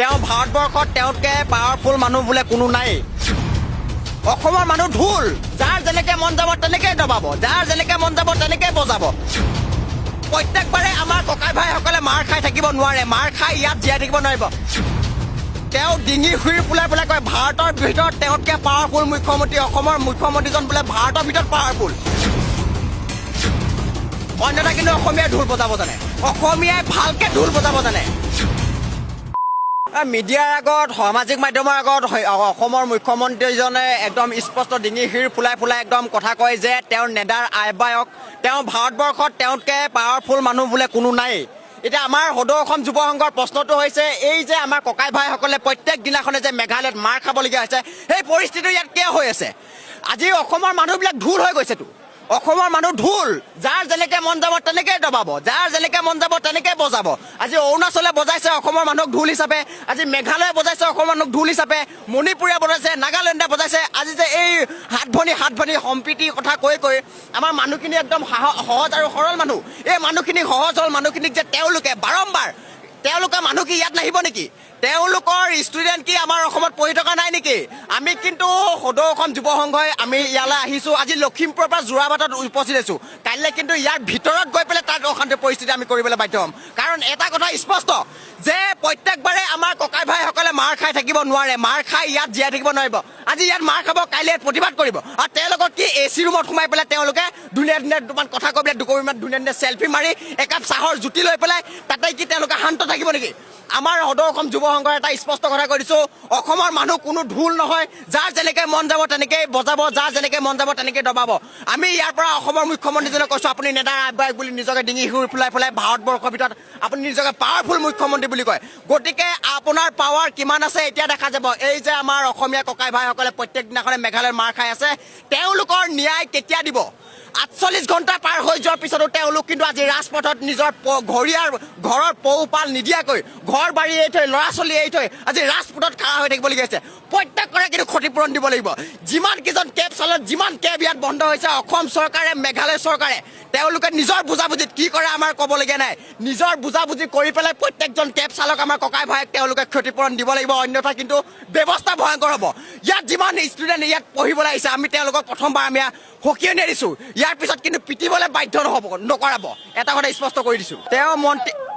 তেওঁ ভাৰতবৰ্ষত তেওঁতকে পাৱাৰফুল মানুহ বোলে কোনো নাই। অসমৰ মানুহ ঢোল, যাৰ যেনেকে মন যাব তেনেকে দবাব, যাৰ যেনেকে মন যাব তেনেকে বজাব। প্ৰত্যেকবাৰে আমাৰ ককাই ভাইসকলে মাৰ খাই থাকিব নোৱাৰে, মাৰ খাই ইয়াত জীয়াই থাকিব নোৱাৰিব। তেওঁ ডিঙি শুই ফুলাই ফুলাই কয় ভাৰতৰ ভিতৰত তেওঁতকে পাৱাৰফুল মুখ্যমন্ত্ৰী, অসমৰ মুখ্যমন্ত্ৰীজন বোলে ভাৰতৰ ভিতৰত পাৱাৰফুল। অন্যথা কিন্তু অসমীয়াই ঢোল বজাব জানে, অসমীয়াই ভালকে ঢোল বজাব জানে। মিডিয়াৰ আগত, সামাজিক মাধ্যমৰ আগত অসমৰ মুখ্যমন্ত্ৰীজনে একদম স্পষ্ট ডিঙি শিৰ ফুলাই ফুলাই একদম কথা কয় যে তেওঁৰ নেডাৰ আহ্বায়ক, তেওঁ ভাৰতবৰ্ষত তেওঁতকে পাৱাৰফুল মানুহ বোলে কোনো নাই। এতিয়া আমাৰ সদৌ অসম যুৱ সংঘৰ প্ৰশ্নটো হৈছে এই যে আমাৰ ককাই ভাইসকলে প্ৰত্যেক দিনাখনে যে মেঘালয়ত মাৰ খাবলগীয়া হৈছে, সেই পৰিস্থিতি ইয়াত কিয় হৈ আছে? আজি অসমৰ মানুহবিলাক ঢোল হৈ গৈছেতো। অসমৰ মানুহ ঢোল, যাৰ যেনেকে মন যাব তেনেকে দবাব, যাৰ যেনেকে মন যাব তেনেকে বজাব। আজি অৰুণাচলে বজাইছে অসমৰ মানুহক ঢোল হিচাপে, আজি মেঘালয়ে বজাইছে অসমৰ মানুহক ঢোল হিচাপে, মণিপুৰে বজাইছে, নাগালেণ্ডে বজাইছে। আজি যে এই হাত ভনী সম্প্ৰীতিৰ কথা কৈ কৈ আমাৰ মানুহখিনি একদম সহজ আৰু সৰল মানুহ, এই মানুহখিনি সহজ সৰল মানুহখিনিক যে তেওঁলোকে বাৰম্বাৰ তেওঁলোকৰ মানুহ কি ইয়াত নাহিব নেকি? তেওঁলোকৰ ষ্টুডেণ্ট কি আমাৰ অসমত পঢ়ি থকা নাই নেকি? আমি কিন্তু সদৌ অসম যুৱ সংঘই আমি ইয়ালৈ আহিছোঁ, আজি লখিমপুৰৰ পৰা যোৰাবাটত উপস্থিত হৈছোঁ। কাইলৈ কিন্তু ইয়াৰ ভিতৰত গৈ পেলাই তাত অশান্তিৰ পৰিস্থিতি আমি কৰিবলৈ বাধ্য হ'ম। কাৰণ এটা কথা স্পষ্ট যে প্ৰত্যেকবাৰে আমাৰ ককাই ভাইসকলে মাৰ খাই থাকিব নোৱাৰে, মাৰ খাই ইয়াত জীয়াই থাকিব নোৱাৰিব। আজি ইয়াত মাৰ খাব, কাইলৈ ইয়াত প্ৰতিবাদ কৰিব। আৰু তেওঁলোকক কি AC ৰুমত সোমাই পেলাই তেওঁলোকে ধুনীয়া ধুনীয়া দুটামান কথা কৈ পেলাই দুকপিমান ধুনীয়া ধুনীয়া চেল্ফি মাৰি একাপ চাহৰ জুতি লৈ পেলাই তাতে কি তেওঁলোকে শান্ত থাকিব নেকি? আমাৰ সদৌ অসম যুৱ সংঘৰ এটা স্পষ্ট কথা কৈ দিছোঁ, অসমৰ মানুহ কোনো ঢোল নহয়, যাৰ যেনেকে মন যাব তেনেকেই বজাব, যাৰ যেনেকে মন যাব তেনেকে দবাব। আমি ইয়াৰ পৰা অসমৰ মুখ্যমন্ত্ৰীজনক কৈছোঁ আপুনি নেডাৰ আহ্বায়ক বুলি নিজকে ডিঙি শুই ফুলাই ফুলাই ভাৰতবৰ্ষৰ ভিতৰত আপুনি নিজকে পাৱাৰফুল মুখ্যমন্ত্ৰী বুলি কয়। গতিকে আপোনাৰ পাৱাৰ কিমান আছে এতিয়া দেখা যাব। এই যে আমাৰ অসমীয়া ককাই ভাইসকলে প্ৰত্যেক দিনাখনে মেঘালয়ৰ মাৰ খাই আছে, তেওঁলোকৰ ন্যায় কেতিয়া দিব? 48 ঘণ্টা পাৰ হৈ যোৱাৰ পিছতো তেওঁলোক কিন্তু আজি ৰাজপথত নিজৰ ঘৰৰ পোহপাল নিদিয়াকৈ, ঘৰ বাৰী এৰি থৈ, ল'ৰা ছোৱালী এৰি থৈ আজি ৰাজপথত খাৰা হৈ থাকিবলগীয়া হৈছে। প্ৰত্যেকৰে কিন্তু ক্ষতিপূৰণ দিব লাগিব। যিমান কেইজন কেব চালক, যিমান কেব ইয়াত বন্ধ হৈছে, অসম চৰকাৰে, মেঘালয় চৰকাৰে তেওঁলোকে নিজৰ বুজাবুজিত কি কৰে আমাৰ ক'বলগীয়া নাই। নিজৰ বুজাবুজি কৰি পেলাই প্ৰত্যেকজন কেব চালক আমাৰ ককাই ভাইক তেওঁলোকে ক্ষতিপূৰণ দিব লাগিব, অন্যথা কিন্তু ব্যৱস্থা ভয়ংকৰ হ'ব। ইয়াত যিমান ষ্টুডেণ্ট ইয়াত পঢ়িবলৈ আহিছে, আমি তেওঁলোকক প্ৰথমবাৰ আমি সকিয়াই দিছোঁ, ইয়াৰ পিছত কিন্তু পিটিবলৈ বাধ্য নকৰাব। এটা কথা স্পষ্ট কৰি দিছোঁ।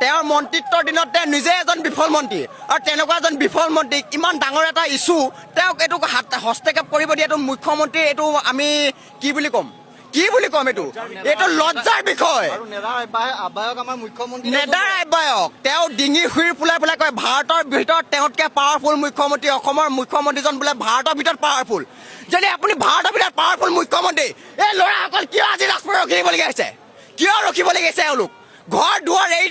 তেওঁৰ মন্ত্ৰিত্বৰ দিনত তেওঁ নিজে এজন বিফল মন্ত্ৰী, আৰু তেনেকুৱা এজন বিফল মন্ত্ৰীক ইমান ডাঙৰ এটা ইছ্যু তেওঁক এইটো হস্তক্ষেপ কৰিব দিয়াটো মুখ্যমন্ত্ৰী, এইটো আমি কি বুলি ক'ম এইটো লজ্জাৰ বিষয়। নেডাৰ আহ্বায়ক, তেওঁ ডিঙি শুই ফুলাই ফুলাই কয় ভাৰতৰ ভিতৰত তেওঁতকে পাৱাৰফুল মুখ্যমন্ত্ৰী, অসমৰ মুখ্যমন্ত্ৰীজন বোলে ভাৰতৰ ভিতৰত পাৱাৰফুল। যদি আপুনি ভাৰতৰ ভিতৰত পাৱাৰফুল মুখ্যমন্ত্ৰী, এই ল'ৰাসকল কিয় আজি ৰাজপথত ৰখি থাকিবলগীয়া হৈছে? কিয় ৰখিবলগীয়া হৈছে? এওঁলোক ঘৰ দুৱাৰ এৰি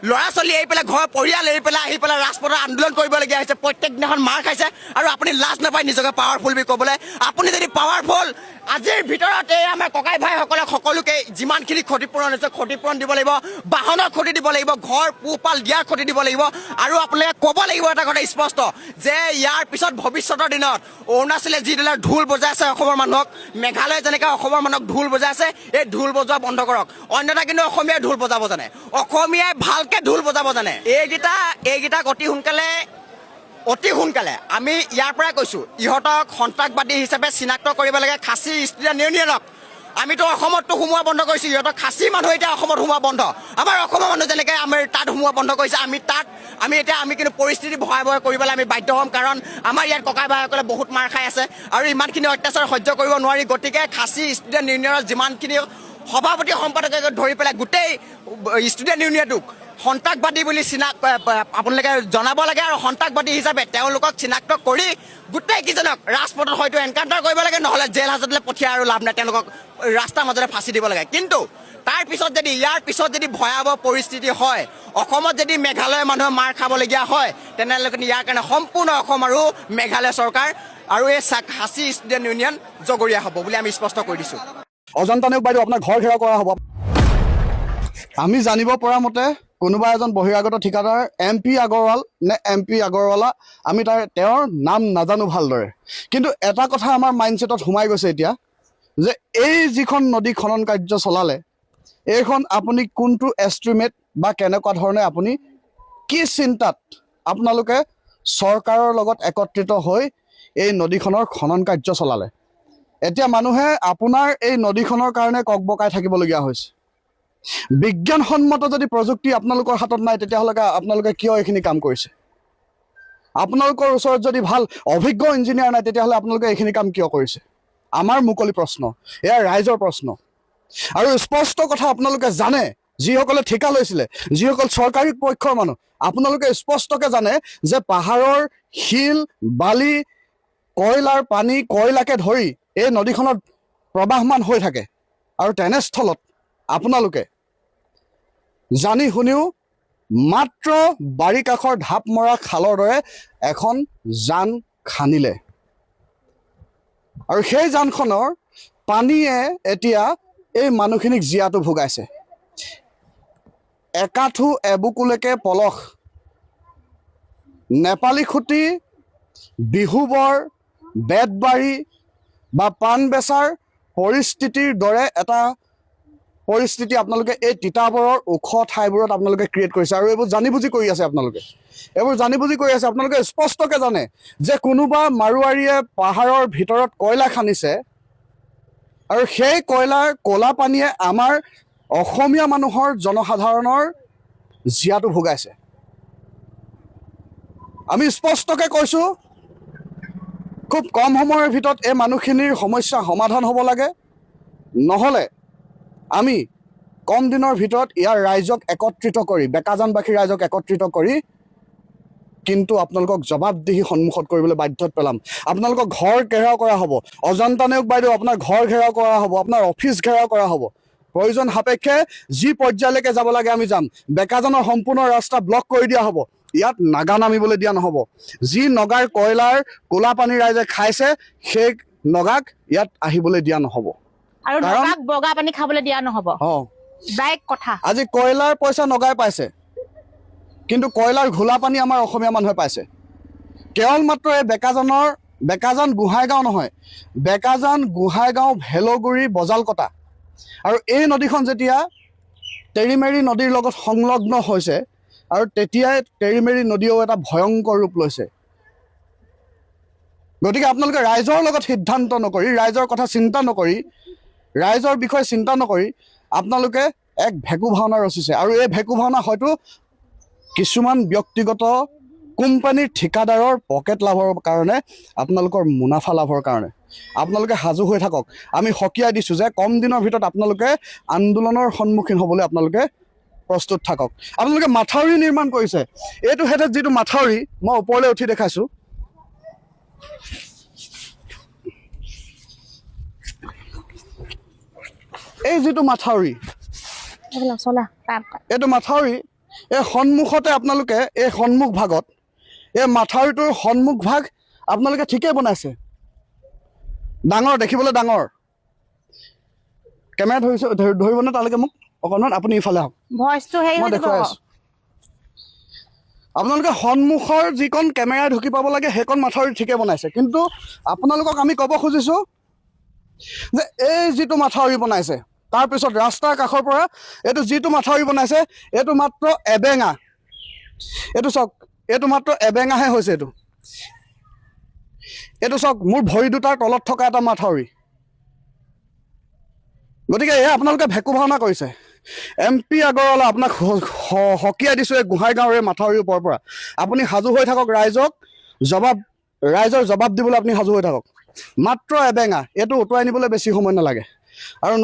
ল'ৰা ছোৱালী এৰি পেলাই, ঘৰ পৰিয়াল এৰি পেলাই আহি পেলাই ৰাজপথত আন্দোলন কৰিবলগীয়া হৈছে, প্ৰত্যেক দিনাখন মাৰ খাইছে, আৰু আপুনি লাজ নাপায় নিজকে পাৱাৰফুল বুলি ক'বলৈ? আপুনি যদি পাৱাৰফুল, আজিৰ ভিতৰত এই আমাৰ ককাই ভাইসকলক সকলোকে যিমানখিনি ক্ষতিপূৰণ হৈছে ক্ষতিপূৰণ দিব লাগিব, বাহনৰ ক্ষতি দিব লাগিব, ঘৰ পোহপাল দিয়াৰ ক্ষতি দিব লাগিব। আৰু আপোনালোকে ক'ব লাগিব এটা কথা স্পষ্ট যে ইয়াৰ পিছত ভৱিষ্যতৰ দিনত অৰুণাচলে যিদৰে ঢোল বজাই আছে অসমৰ মানুহক, মেঘালয়ে যেনেকৈ অসমৰ মানুহক ঢোল বজাই আছে, এই ঢোল বজোৱা বন্ধ কৰক। অন্যথা কিন্তু অসমীয়াই ঢোল বজাব জানে, অসমীয়াই ভালকে ঢোল বজাব জানে। এইকেইটাক অতি সোনকালে আমি ইয়াৰ পৰাই কৈছোঁ, ইহঁতক সন্ত্ৰাসবাদী হিচাপে চিনাক্ত কৰিব লাগে। খাচী ষ্টুডেণ্ট ইউনিয়নক আমিতো অসমততো সোমোৱা বন্ধ কৰিছোঁ, ইহঁতক খাচী মানুহ এতিয়া অসমত সোমোৱা বন্ধ। আমাৰ অসমৰ মানুহ যেনেকৈ আমি তাত সোমোৱা বন্ধ কৰিছে, আমি কিন্তু পৰিস্থিতি ভয়াৱহ কৰিবলৈ আমি বাধ্য হ'ম। কাৰণ আমাৰ ইয়াত ককাই ভাইসকলে বহুত মাৰ খাই আছে, আৰু ইমানখিনি অত্যাচাৰ সহ্য কৰিব নোৱাৰি। গতিকে খাচী ষ্টুডেণ্ট ইউনিয়নৰ যিমানখিনি সভাপতি সম্পাদকে ধৰি পেলাই গোটেই ষ্টুডেণ্ট ইউনিয়নটোক সন্ত্ৰাসবাদী বুলি আপোনালোকে জনাব লাগে, আৰু সন্ত্ৰাসবাদী হিচাপে তেওঁলোকক চিনাক্ত কৰি গোটেইকেইজনক ৰাজপথত হয়তো এনকাউণ্টাৰ কৰিব লাগে, নহ'লে জেল হাজতলৈ পঠিয়াই আৰু লাভ নাই, তেওঁলোকক ৰাস্তাৰ মাজতে ফাঁচি দিব লাগে। কিন্তু ইয়াৰ পিছত যদি ভয়াৱহ পৰিস্থিতি হয়, অসমত যদি মেঘালয়ৰ মানুহে মাৰ খাবলগীয়া হয়, তেনেহ'লে কিন্তু ইয়াৰ কাৰণে সম্পূৰ্ণ অসম আৰু মেঘালয় চৰকাৰ আৰু এই খাচী ষ্টুডেণ্ট ইউনিয়ন জগৰীয়া হ'ব বুলি আমি স্পষ্ট কৰি দিছোঁ। অজন্তা নেওগ বাইদেউ আপোনাৰ ঘৰ ঘেৰাও কৰা হ'ব। আমি জানিব পৰা মতে কোনোবা এজন বহিৰাগত ঠিকাদাৰ MP আগৰৱাল নে MP আগৰৱালা, আমি তেওঁৰ নাম নাজানো ভালদৰে। কিন্তু এটা কথা আমাৰ মাইণ্ডছেটত সোমাই গৈছে এতিয়া, যে এই যিখন নদী খনন কাৰ্য চলালে, এইখন আপুনি কোনটো এষ্টিমেট বা কেনেকুৱা ধৰণে আপুনি কি চিন্তাত আপোনালোকে চৰকাৰৰ লগত একত্ৰিত হৈ এই নদীখনৰ খনন কাৰ্য চলালে। এতিয়া মানুহে আপোনাৰ এই নদীখনৰ কাৰণে ককবকাই থাকিবলগীয়া হৈছে। বিজ্ঞানসন্মত যদি প্ৰযুক্তি আপোনালোকৰ হাতত নাই, তেতিয়াহ'লে আপোনালোকে কিয় এইখিনি কাম কৰিছে? আপোনালোকৰ ওচৰত যদি ভাল অভিজ্ঞ ইঞ্জিনিয়াৰ নাই, তেতিয়াহ'লে আপোনালোকে এইখিনি কাম কিয় কৰিছে? আমাৰ মুকলি প্ৰশ্ন, এয়া ৰাইজৰ প্ৰশ্ন। আৰু স্পষ্ট কথা আপোনালোকে জানে, যিসকলে ঠিকা লৈছিলে, যিসকল চৰকাৰী পক্ষৰ মানুহ, আপোনালোকে স্পষ্টকৈ জানে যে পাহাৰৰ শিল, বালি, কয়লাৰ পানী, কয়লাকে ধৰি এই নদীখনত প্ৰবাহমান হৈ থাকে। আৰু তেনেস্থলত আপোনালোকে জানি শুনিও মাত্ৰ বাৰী কাষৰ ঢাপ মৰা খালৰ দৰে এখন জান খান্দিলে। আৰু সেই জানখনৰ পানীয়ে এতিয়া এই মানুহখিনিক জীয়াটো ভোগাইছে। একাঠু এবুকুলৈকে পলস, নেপালী খুটি, বিহুবৰ, বেতবাৰী বা পাণ বেচাৰ পৰিস্থিতিৰ দৰে এটা পৰিস্থিতি আপোনালোকে এই তিতাবৰৰ ওখ ঠাইবোৰত আপোনালোকে ক্ৰিয়েট কৰিছে। আৰু এইবোৰ জানি বুজি কৰি আছে আপোনালোকে, এইবোৰ জানি বুজি কৰি আছে। আপোনালোকে স্পষ্টকৈ জানে যে কোনোবা মাৰোৱাৰীয়ে পাহাৰৰ ভিতৰত কয়লা খান্দিছে, আৰু সেই কয়লাৰ ক'লা পানীয়ে আমাৰ অসমীয়া মানুহৰ, জনসাধাৰণৰ জীয়াটো ভোগাইছে। আমি স্পষ্টকৈ কৈছোঁ, খুব কম সময়ৰ ভিতৰত এই মানুহখিনিৰ সমস্যা সমাধান হ'ব লাগে, নহ'লে আমি কম দিনৰ ভিতৰত ইয়াৰ ৰাইজক একত্ৰিত কৰি, বেকাজানবাসী ৰাইজক একত্ৰিত কৰি কিন্তু আপোনালোকক জবাবদিহি সন্মুখত কৰিবলৈ বাধ্যত পেলাম। আপোনালোকক ঘৰ ঘেৰাও কৰা হ'ব, অজন্তা নেওগ বাইদেউ আপোনাৰ ঘৰ ঘেৰাও কৰা হ'ব, আপোনাৰ অফিচ ঘেৰাও কৰা হ'ব। প্ৰয়োজন সাপেক্ষে যি পৰ্যায়লৈকে যাব লাগে আমি যাম। বেকাজানৰ সম্পূৰ্ণ ৰাস্তা ব্লক কৰি দিয়া হ'ব। ইয়াত নাগা নামিবলৈ দিয়া নহ'ব। যি নগাৰ কয়লাৰ ক'লা পানী ৰাইজে খাইছে, সেই নগাক ইয়াত আহিবলৈ দিয়া নহ'ব। আৰু নগাক বগা পানী খাবলৈ দিয়া নহ'ব। ডাইৰেক্ট কথা। আজি কয়লাৰ পইচা নগাই পাইছে, কিন্তু কয়লাৰ ঘোলা পানী আমাৰ অসমীয়া মানুহে পাইছে। কেৱল মাত্ৰ এই বেকাজান গোহাঁইগাঁও নহয়, বেকাজান, গোহাঁইগাঁও, ভেলগুৰি, বজালকটা। আৰু এই নদীখন যেতিয়া তেৰিমেৰি নদীৰ লগত সংলগ্ন হৈছে, আৰু তেতিয়াই তেৰিমেৰি নদীয়েও এটা ভয়ংকৰ ৰূপ লৈছে। গতিকে আপোনালোকে ৰাইজৰ লগত সিদ্ধান্ত নকৰি, ৰাইজৰ কথা চিন্তা নকৰি, ৰাইজৰ বিষয়ে চিন্তা নকৰি আপোনালোকে এক ভেকু ভাওনা ৰচিছে। আৰু এই ভেকু ভাওনা হয়তো কিছুমান ব্যক্তিগত কোম্পানীৰ ঠিকাদাৰৰ পকেট লাভৰ কাৰণে, আপোনালোকৰ মুনাফা লাভৰ কাৰণে। আপোনালোকে সাজু হৈ থাকক। আমি সকীয়াই দিছোঁ যে কম দিনৰ ভিতৰত আপোনালোকে আন্দোলনৰ সন্মুখীন হ'বলৈ আপোনালোকে প্ৰস্তুত থাকক। আপোনালোকে মাথাউৰি নিৰ্মাণ কৰিছে। এইটো হেঁতেত যিটো মাথাউৰি, মই ওপৰলৈ উঠি দেখাইছোঁ, এই যিটো মাথাউৰি, এইটো মাথাউৰি, এই সন্মুখতে আপোনালোকে এই সন্মুখ ভাগত, এই মাথাউৰিটোৰ সন্মুখ ভাগ আপোনালোকে ঠিকেই বনাইছে, ডাঙৰ, দেখিবলৈ ডাঙৰ। কেমেৰা ধৰিবনে তালৈকে মোক অকণমান? আপুনি ইফালে আহক, মই দেখুৱাই আছোঁ। আপোনালোকে সন্মুখৰ যিকণ কেমেৰা ঢুকি পাব লাগে, সেইকণ মাথাউৰি ঠিকে বনাইছে। কিন্তু আপোনালোকক আমি ক'ব খুজিছোঁ যে এই যিটো মাথাউৰি বনাইছে, তাৰপিছত ৰাস্তাৰ কাষৰ পৰা এইটো যিটো মাথাউৰি বনাইছে, এইটো মাত্ৰ এবেঙা। এইটো চাওক, এইটো মাত্ৰ এবেঙাহে হৈছে। এইটো চাওক, মোৰ ভৰি দুটাৰ তলত থকা এটা মাথাউৰি। গতিকে এয়া আপোনালোকে ভেকু ভাওনা কৰিছে। MP আগৰৱালা, আপোনাক সকীয়াই দিছোঁ এই গোহাঁইগাঁৱৰ এই মাথাউৰিৰ ওপৰৰ পৰা। আপুনি সাজু হৈ থাকক, ৰাইজৰ জবাব দিবলৈ আপুনি সাজু হৈ থাকক। মাত্ৰ এবেঙা, এইটো উটুৱাই নিবলৈ বেছি সময় নালাগে। আৰু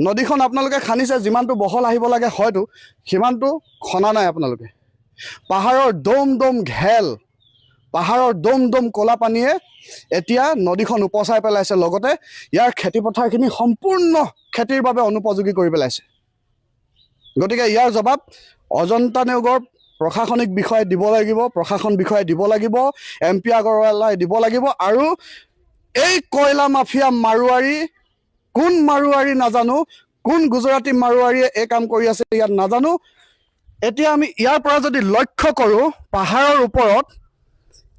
নদীখন আপোনালোকে খান্দিছে, যিমানটো বহল আহিব লাগে হয়তো সিমানটো খনা নাই আপোনালোকে। পাহাৰৰ দম দম ঘেল, পাহাৰৰ দম দম ক'লা পানীয়ে এতিয়া নদীখন উপচাই পেলাইছে, লগতে ইয়াৰ খেতিপথাৰখিনি সম্পূৰ্ণ খেতিৰ বাবে অনুপযোগী কৰি পেলাইছে। গতিকে ইয়াৰ জবাব অজন্তা নেওগৰ প্ৰশাসনিক বিষয়াই দিব লাগিব, প্ৰশাসন বিষয়াই দিব লাগিব, MP আগৰৱালাই দিব লাগিব। আৰু এই কয়লা মাফিয়া মাৰোৱাৰী, কোন মাৰোৱাৰী নাজানো, কোন গুজৰাটী মাৰোৱাৰীয়ে এই কাম কৰি আছে ইয়াত নাজানো। এতিয়া আমি ইয়াৰ পৰা যদি লক্ষ্য কৰোঁ, পাহাৰৰ ওপৰত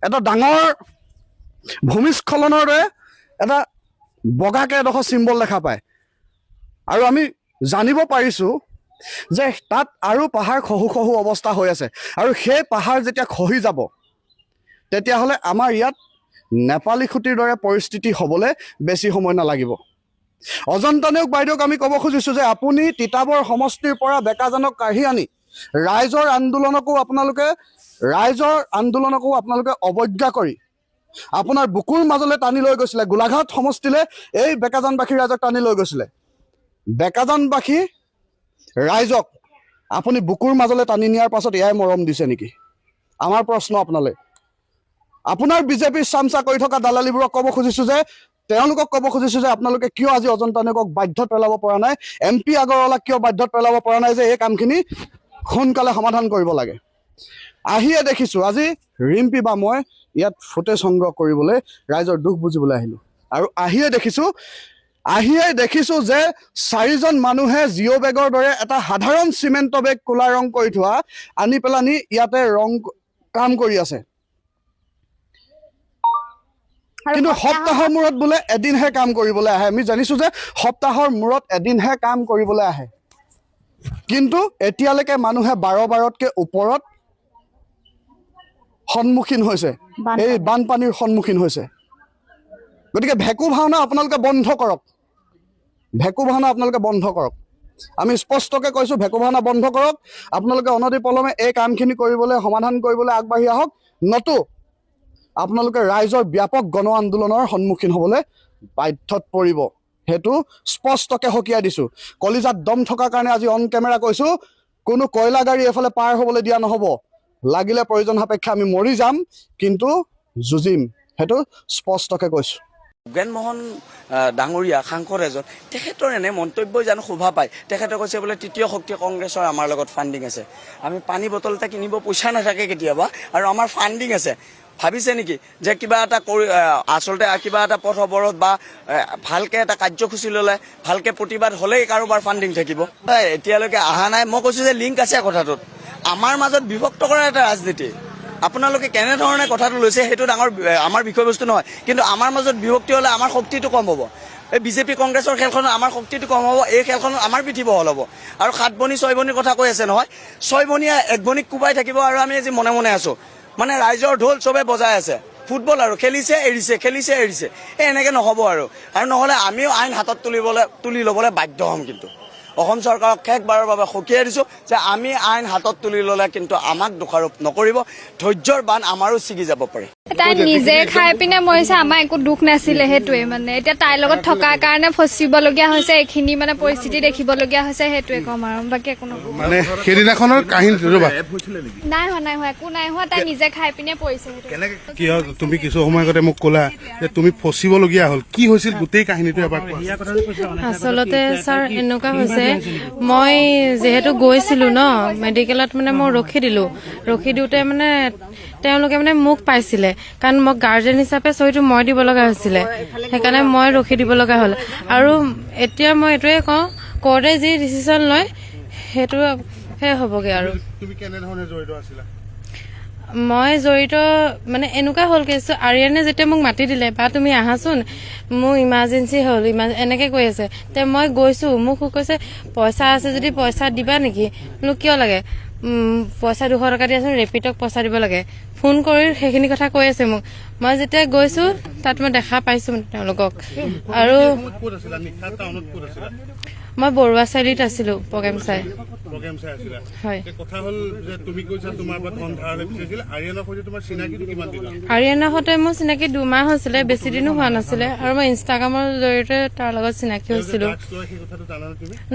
এটা ডাঙৰ ভূমিস্খলনৰ দৰে এটা বগাকৈ এডোখৰ চিম্বল দেখা পায়। আৰু আমি জানিব পাৰিছোঁ যে তাত আৰু পাহাৰ খহু খহু অৱস্থা হৈ আছে আৰু সেই পাহাৰ যেতিয়া খহি যাব তেতিয়াহ'লে আমাৰ ইয়াত নেপালী খুঁটিৰ দৰে পৰিস্থিতি হ'বলৈ বেছি সময় নালাগিব। অজন্তা নেওগ বাইদেউক আমি ক'ব খুজিছোঁ যে আপুনি তিতাবৰ সমষ্টিৰ পৰা ডেকাজনক কাঢ়ি আনি ৰাইজৰ আন্দোলনকো আপোনালোকে অৱজ্ঞা কৰি আপোনাৰ বুকুৰ মাজলৈ টানি লৈ গৈছিলে। গোলাঘাট সমষ্টিলৈ এই ডেকাজানবাসী ৰাইজক টানি লৈ গৈছিলে। ডেকাজানবাসী ৰাইজক আপুনি বুকুৰ মাজলৈ টানি নিয়াৰ পাছত এয়াই মৰম দিছে নেকি? আমাৰ প্ৰশ্ন আপোনালৈ। আপোনাৰ বিজেপিৰ চামচা কৰি থকা দালালিবোৰক ক'ব খুজিছোঁ যে আপোনালোকে কিয় আজি অজন্তা নেওগক বাধ্যত পেলাব পৰা নাই, MP আগৰৱালাক কিয় বাধ্যত পেলাব পৰা নাই যে এই কামখিনি সোনকালে সমাধান কৰিব লাগে। আহিয়ে দেখিছোঁ আজি ৰিম্পী বা মই ইয়াত ফুটেজ সংগ্ৰহ কৰিবলৈ ৰাইজৰ দুখ বুজিবলৈ আহিলোঁ আৰু আহিয়ে দেখিছোঁ যে 4জন মানুহে জিঅ' বেগৰ দৰে এটা সাধাৰণ চিমেণ্ট বেগ ক'লা ৰং কৰি থোৱা আনি পেলানি ইয়াতে ৰং কাম কৰি আছে। কিন্তু সপ্তাহৰ মূৰত বোলে এদিনহে কাম কৰিবলৈ আহে। আমি জানিছোঁ যে সপ্তাহৰ মূৰত এদিনহে কাম কৰিবলৈ আহে, কিন্তু এতিয়ালৈকে মানুহে 12বাৰতকৈ ওপৰত সন্মুখীন হৈছে, এই বানপানীৰ সন্মুখীন হৈছে। গতিকে ভেকু ভাওনা আপোনালোকে বন্ধ কৰক। আমি স্পষ্টকৈ কৈছোঁ, ভেকু ভাওনা বন্ধ কৰক। আপোনালোকে অনতি পলমে এই কামখিনি সমাধান কৰিবলৈ আগবাঢ়ি আহক, নতু আপোনালোকে ৰাইজৰ ব্যাপক গণ আন্দোলনৰ সন্মুখীন হ'বলৈ বাধ্যত পৰিব। সেইটো স্পষ্টকৈ সকীয়াই দিছোঁ। কলিজাত দম থকাৰ কাৰণে আজি অন কেমেৰা কৈছোঁ, কোনো কয়লা গাড়ী এফালে পাৰ হ'বলৈ দিয়া নহ'ব। লাগিলে প্ৰয়োজন সাপেক্ষে আমি মৰি যাম, কিন্তু যুঁজিম। সেইটো স্পষ্টকৈ কৈছোঁ। যোগেন মোহন ডাঙৰীয়া সাংসদ এজন, তেখেতৰ এনে মন্তব্য জানো শোভা পায়। তেখেতে কৈছে বোলে তৃতীয় শক্তি কংগ্ৰেছৰ আমাৰ লগত ফাণ্ডিং আছে। আমি পানী বটল এটা কিনিব পইচা নাথাকে কেতিয়াবা, আৰু আমাৰ ফাণ্ডিং আছে। ভাবিছে নেকি যে কিবা এটা কৰি আচলতে কিবা এটা পথ অৱৰোধ বা ভালকৈ এটা কাৰ্যসূচী ল'লে, ভালকৈ প্ৰতিবাদ হ'লেই কাৰোবাৰ ফাণ্ডিং থাকিব? এতিয়ালৈকে অহা নাই। মই কৈছোঁ যে লিংক আছে কথাটোত। আমাৰ মাজত বিভক্ত কৰা এটা ৰাজনীতি। আপোনালোকে কেনেধৰণে কথাটো লৈছে সেইটো ডাঙৰ আমাৰ বিষয়বস্তু নহয়, কিন্তু আমাৰ মাজত বিভক্তি হ'লে আমাৰ শক্তিটো কম হ'ব। এই বিজেপি কংগ্ৰেছৰ খেলখনত আমাৰ শক্তিটো কম হ'ব, এই খেলখনত আমাৰ পিঠি বহল হ'ব। আৰু 7 ভনী 6 ভনীৰ কথা কৈ আছে নহয়, 6 ভনীয়ে 1 ভনীক কোবাই থাকিব আৰু আমি আজি মনে মনে আছোঁ। মানে ৰাইজৰ ঢোল চবে বজাই আছে, ফুটবল আৰু খেলিছে এৰিছে। এনেকৈ নহ'ব আৰু নহ'লে আমিও আইন হাতত তুলি ল'বলৈ বাধ্য হ'ম। কিন্তু অসম চৰকাৰক শেষবাৰৰ বাবে সকীয়াই দিছোঁ যে আমি আইন হাতত তুলি ল'লে কিন্তু আমাক দোষাৰোপ নকৰিব। ধৈৰ্যৰ বান আমাৰো ছিগি যাব পাৰে। তাই নিজে খাই পিনে মৰিছে, আমাৰ একো দুখ নাছিলে। সেইটোৱে মানে এতিয়া তাইৰ লগত থকাৰ কাৰণে ফচিবলগীয়া হৈছে, এইখিনি মানে পৰিস্থিতি দেখিবলগীয়া হৈছে। সেইটোৱে ক'ম আৰু বাকী একো নকওঁ। মানে সেইদিনাখনৰ কাহিনী নাই হোৱা একো নাই হোৱা। তাই নিজে খাই পিনে পৰিছে। কি হ'ল, তুমি কিছু সময় আগতে মোক ক'লা যে তুমি ফচিবলগীয়া হ'ল, কি হৈছিল গোটেই কাহিনীটো এবাৰ কোৱা। আচলতে ছাৰ এনেকুৱা হৈছে, মই যিহেতু গৈছিলো ন মেডিকেলত, মানে মই ৰখি দিওঁতে মানে তেওঁলোকে মানে মোক পাইছিলে, কাৰণ মই গাৰ্জেন হিচাপে চহীটো মই দিব লগা হৈছিলে। সেইকাৰণে মই ৰখি দিব লগা হ'ল। আৰু এতিয়া মই এইটোৱে কওঁ, কোৰ্টে যি ডিচিশ্যন লয় সেইটোহে হ'বগৈ। আৰু তুমি কেনেধৰণে জড়িত আছিলা? মই জড়িত মানে এনেকুৱা হ'ল কেছটো, আৰিয়ানে যেতিয়া মোক মাতি দিলে, বা তুমি আহাচোন, মোৰ ইমাৰ্জেঞ্চি হ'ল, এনেকৈ কৈ আছে। তে মই গৈছোঁ, মোক কৈছে পইচা আছে যদি পইচা দিবা নেকি? বোলো কিয় লাগে? পইচা 200 টকা দিয়াচোন, ৰেপিডক পইচা দিব লাগে। ফোন কৰি সেইখিনি কথা কৈ আছে মোক। মই যেতিয়া গৈছোঁ তাত মই দেখা পাইছোঁ তেওঁলোকক। আৰু মই বৰুৱা চাৰিআলিত আছিলোঁ, প্ৰগ্ৰেম চাই আছিলা। হয়। কথা হ'ল যে তুমি কৈছা তোমাৰ পৰা ধন ধাৰলৈ বিচাৰিছিল। আৰিয়ানাৰ সৈতে তোমাৰ চিনাকিটো কিমান দিন? আৰিয়ানাৰ সৈতে মোৰ চিনাকি 2 মাহ হৈছিলে, বেছি দিনো হোৱা নাছিলে। আৰু মই ইনষ্টাগ্ৰামৰ জৰিয়তে তাৰ লগত চিনাকি হৈছিলোঁ।